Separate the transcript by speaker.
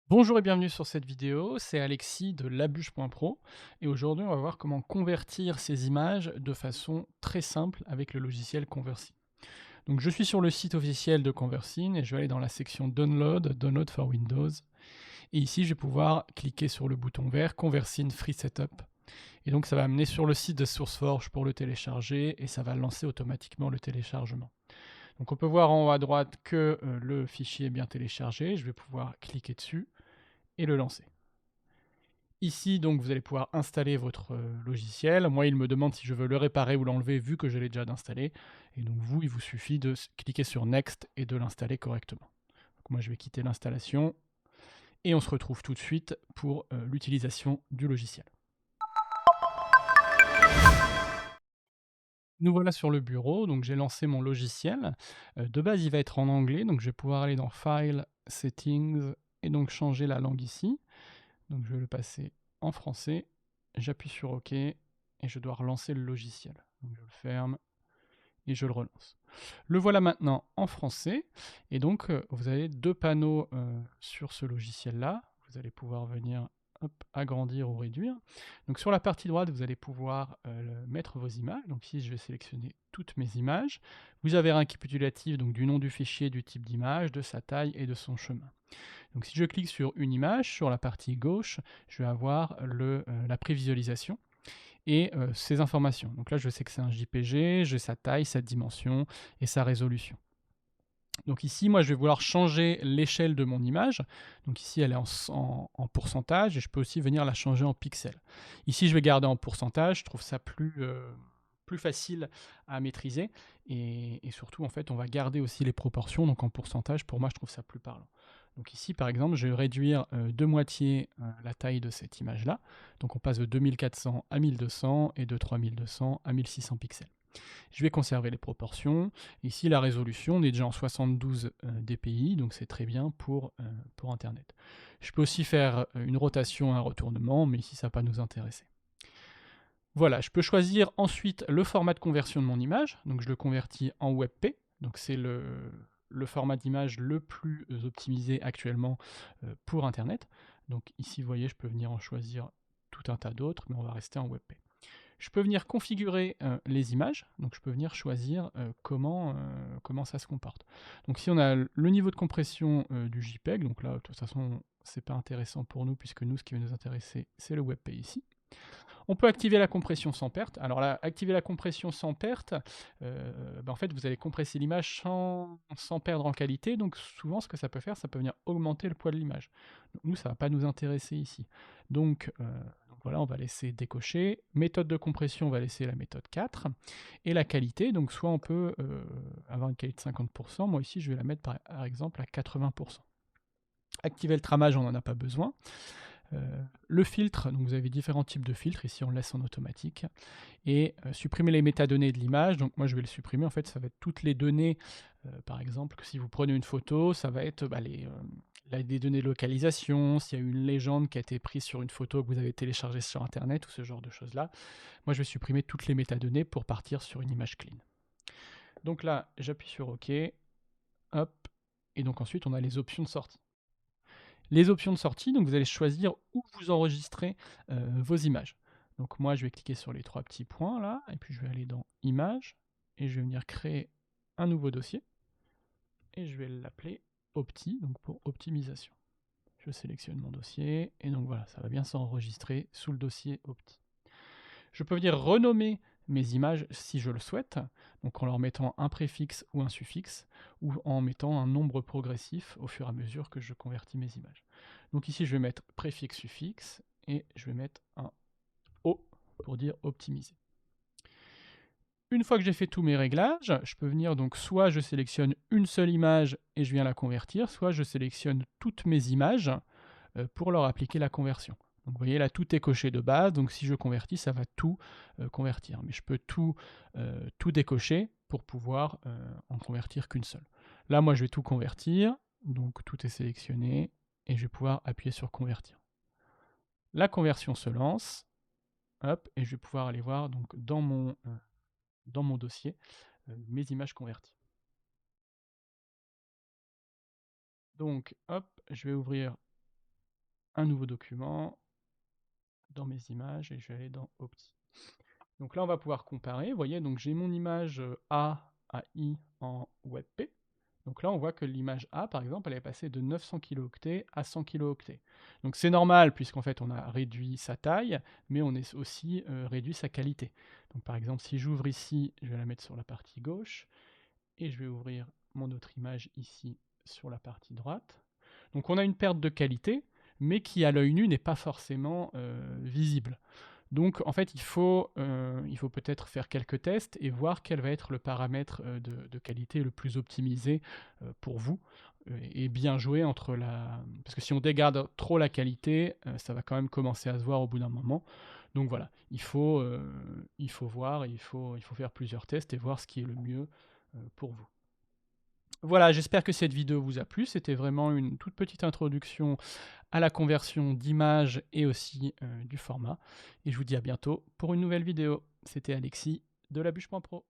Speaker 1: Bonjour et bienvenue sur cette vidéo, c'est Alexis de labuche.pro et aujourd'hui on va voir comment convertir ces images de façon très simple avec le logiciel Conversine. Donc je suis sur le site officiel de Conversine et je vais aller dans la section Download for Windows et ici je vais pouvoir cliquer sur le bouton vert Conversine Free Setup et donc ça va amener sur le site de SourceForge pour le télécharger et ça va lancer automatiquement le téléchargement. Donc on peut voir en haut à droite que le fichier est bien téléchargé, je vais pouvoir cliquer dessus et le lancer. Ici, donc, vous allez pouvoir installer votre logiciel. Moi, il me demande si je veux le réparer ou l'enlever, vu que je l'ai déjà installé. Et donc, vous, il vous suffit de cliquer sur Next et de l'installer correctement. Donc, moi, je vais quitter l'installation et on se retrouve tout de suite pour l'utilisation du logiciel. Nous voilà sur le bureau, donc j'ai lancé mon logiciel. De base, il va être en anglais, donc je vais pouvoir aller dans File, Settings et donc changer la langue ici. Donc je vais le passer en français, j'appuie sur OK et je dois relancer le logiciel. Donc je le ferme et je le relance. Le voilà maintenant en français et donc vous avez deux panneaux sur ce logiciel-là. Vous allez pouvoir venir hop, agrandir ou réduire. Donc sur la partie droite, vous allez pouvoir mettre vos images. Donc ici, je vais sélectionner toutes mes images. Vous avez un récapitulatif donc, du nom du fichier, du type d'image, de sa taille et de son chemin. Donc si je clique sur une image, sur la partie gauche, je vais avoir la prévisualisation et ces informations. Donc là, je sais que c'est un JPG, j'ai sa taille, sa dimension et sa résolution. Donc ici, moi, je vais vouloir changer l'échelle de mon image. Donc ici, elle est en pourcentage et je peux aussi venir la changer en pixels. Ici, je vais garder en pourcentage. Je trouve ça plus facile à maîtriser et surtout, en fait, on va garder aussi les proportions. Donc en pourcentage, pour moi, je trouve ça plus parlant. Donc ici, par exemple, je vais réduire de moitié la taille de cette image-là. Donc on passe de 2400 à 1200 et de 3200 à 1600 pixels. Je vais conserver les proportions. Ici, la résolution, on est déjà en 72 dpi, donc c'est très bien pour Internet. Je peux aussi faire une rotation, un retournement, mais ici, ça ne va pas nous intéresser. Voilà, je peux choisir ensuite le format de conversion de mon image. Donc je le convertis en WebP, donc c'est le format d'image le plus optimisé actuellement pour Internet. Donc ici, vous voyez, je peux venir en choisir tout un tas d'autres, mais on va rester en WebP. Je peux venir configurer les images, donc je peux venir choisir comment ça se comporte. Donc si on a le niveau de compression du JPEG, donc là de toute façon c'est pas intéressant pour nous puisque nous ce qui va nous intéresser c'est le WebP ici. On peut activer la compression sans perte. Alors là, activer la compression sans perte, en fait, vous allez compresser l'image sans perdre en qualité. Donc souvent, ce que ça peut faire, ça peut venir augmenter le poids de l'image. Nous, ça ne va pas nous intéresser ici. Donc voilà, on va laisser décocher. Méthode de compression, on va laisser la méthode 4. Et la qualité, donc soit on peut avoir une qualité de 50%. Moi ici, je vais la mettre par exemple à 80%. Activer le tramage, on n'en a pas besoin. Le filtre, donc vous avez différents types de filtres, ici on le laisse en automatique, et supprimer les métadonnées de l'image, donc moi je vais le supprimer, en fait ça va être toutes les données, par exemple que si vous prenez une photo, ça va être des données de localisation, s'il y a eu une légende qui a été prise sur une photo que vous avez téléchargée sur internet, ou ce genre de choses-là. Moi je vais supprimer toutes les métadonnées pour partir sur une image clean. Donc là, j'appuie sur OK, hop, et donc ensuite on a les options de sortie. Les options de sortie, donc vous allez choisir où vous enregistrez vos images. Donc moi, je vais cliquer sur les trois petits points là, et puis je vais aller dans Images, et je vais venir créer un nouveau dossier, et je vais l'appeler Opti, donc pour optimisation. Je sélectionne mon dossier, et donc voilà, ça va bien s'enregistrer sous le dossier Opti. Je peux venir renommer mes images si je le souhaite, donc en leur mettant un préfixe ou un suffixe, ou en mettant un nombre progressif au fur et à mesure que je convertis mes images. Donc ici, je vais mettre préfixe, suffixe, et je vais mettre un O pour dire optimiser. Une fois que j'ai fait tous mes réglages, je peux venir donc soit je sélectionne une seule image et je viens la convertir, soit je sélectionne toutes mes images pour leur appliquer la conversion. Donc vous voyez là, tout est coché de base, donc si je convertis, ça va tout convertir. Mais je peux tout décocher pour pouvoir en convertir qu'une seule. Là, moi, je vais tout convertir, donc tout est sélectionné, et je vais pouvoir appuyer sur convertir. La conversion se lance, hop, et je vais pouvoir aller voir donc, dans mon dossier mes images converties. Donc, hop, je vais ouvrir un nouveau document dans mes images et je vais aller dans Opti. Donc là, on va pouvoir comparer. Vous voyez, donc j'ai mon image A à I en WebP. Donc là, on voit que l'image A, par exemple, elle est passée de 900 kilooctets à 100 kilooctets. Donc c'est normal, puisqu'en fait, on a réduit sa taille, mais on a aussi réduit sa qualité. Donc par exemple, si j'ouvre ici, je vais la mettre sur la partie gauche, et je vais ouvrir mon autre image ici sur la partie droite. Donc on a une perte de qualité, mais qui à l'œil nu n'est pas forcément visible. Donc en fait, il faut peut-être faire quelques tests et voir quel va être le paramètre de qualité le plus optimisé pour vous. Et bien jouer entre la... Parce que si on dégarde trop la qualité, ça va quand même commencer à se voir au bout d'un moment. Donc voilà, il faut voir, et il faut faire plusieurs tests et voir ce qui est le mieux pour vous. Voilà, j'espère que cette vidéo vous a plu. C'était vraiment une toute petite introduction à la conversion d'image et aussi du format. Et je vous dis à bientôt pour une nouvelle vidéo. C'était Alexis de Labuche.pro.